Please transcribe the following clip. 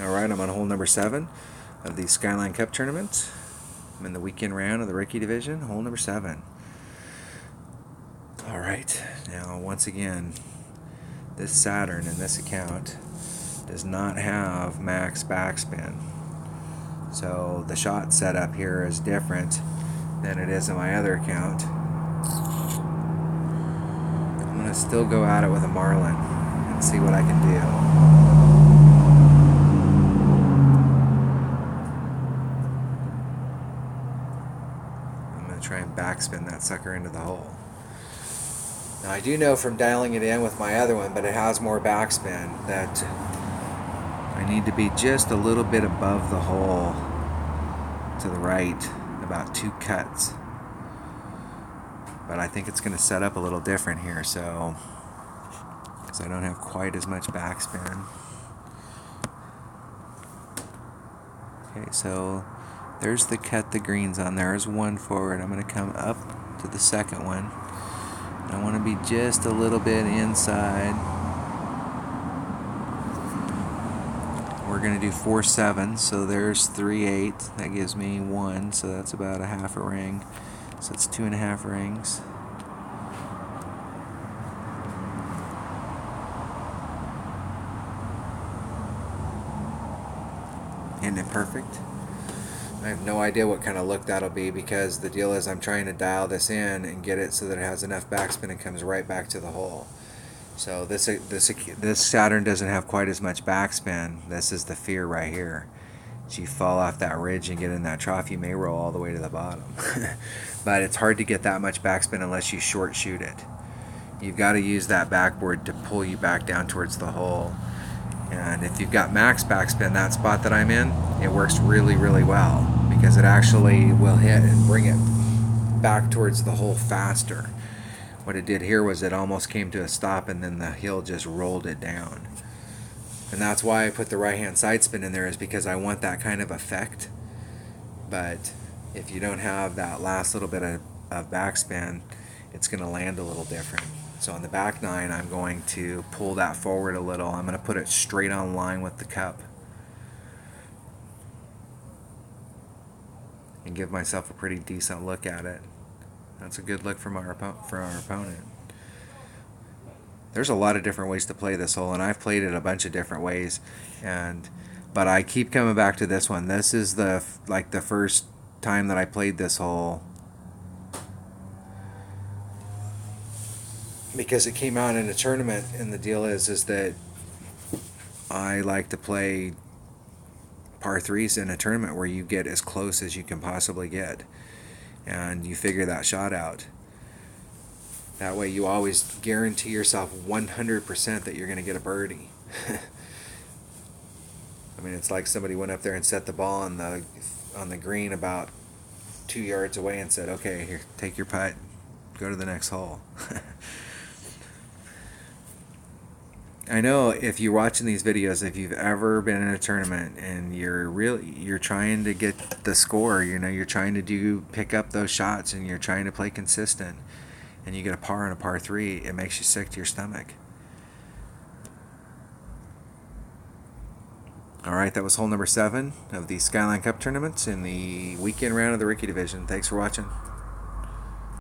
Alright, I'm on hole number 7 of the Skyline Cup tournament. I'm in the weekend round of the rookie division, hole number 7. Alright, now once again, this Saturn in this account does not have max backspin. So the shot setup here is different than it is in my other account. I'm going to still go at it with a Marlin and see what I can do. Try and backspin that sucker into the hole. Now I do know from dialing it in with my other one, but it has more backspin, that I need to be just a little bit above the hole to the right, about 2 cuts. But I think it's going to set up a little different here, so because I don't have quite as much backspin. Okay, so there's the cut the greens on. There's one forward. I'm going to come up to the second one. I want to be just a little bit inside. We're going to do 4-7, so there's 3-8. That gives me 1, so that's about a half a ring. So it's 2.5 rings. Isn't it perfect? I have no idea what kind of look that'll be, because the deal is I'm trying to dial this in and get it so that it has enough backspin and comes right back to the hole. So this Saturn doesn't have quite as much backspin. This is the fear right here. As you fall off that ridge and get in that trough, you may roll all the way to the bottom. But it's hard to get that much backspin unless you short shoot it. You've got to use that backboard to pull you back down towards the hole. And if you've got max backspin, that spot that I'm in, it works really, really well, because it actually will hit and bring it back towards the hole faster. What it did here was it almost came to a stop, and then the hill just rolled it down. And that's why I put the right-hand side spin in there, is because I want that kind of effect. But if you don't have that last little bit of backspin, it's going to land a little different. So on the back 9, I'm going to pull that forward a little. I'm going to put it straight on line with the cup and give myself a pretty decent look at it. That's a good look from our opponent. There's a lot of different ways to play this hole, and I've played it a bunch of different ways, but I keep coming back to this one. This is the first time that I played this hole, because it came out in a tournament, and the deal is that I like to play par 3s in a tournament where you get as close as you can possibly get, and you figure that shot out. That way you always guarantee yourself 100% that you're going to get a birdie. I mean, it's like somebody went up there and set the ball on the green about 2 yards away and said, okay, here, take your putt, go to the next hole. I know if you're watching these videos, if you've ever been in a tournament and you're trying to get the score, you're trying to pick up those shots, and you're trying to play consistent, and you get a par and a par 3, it makes you sick to your stomach. Alright, that was hole number 7 of the Skyline Cup tournament in the weekend round of the rookie division. Thanks for watching.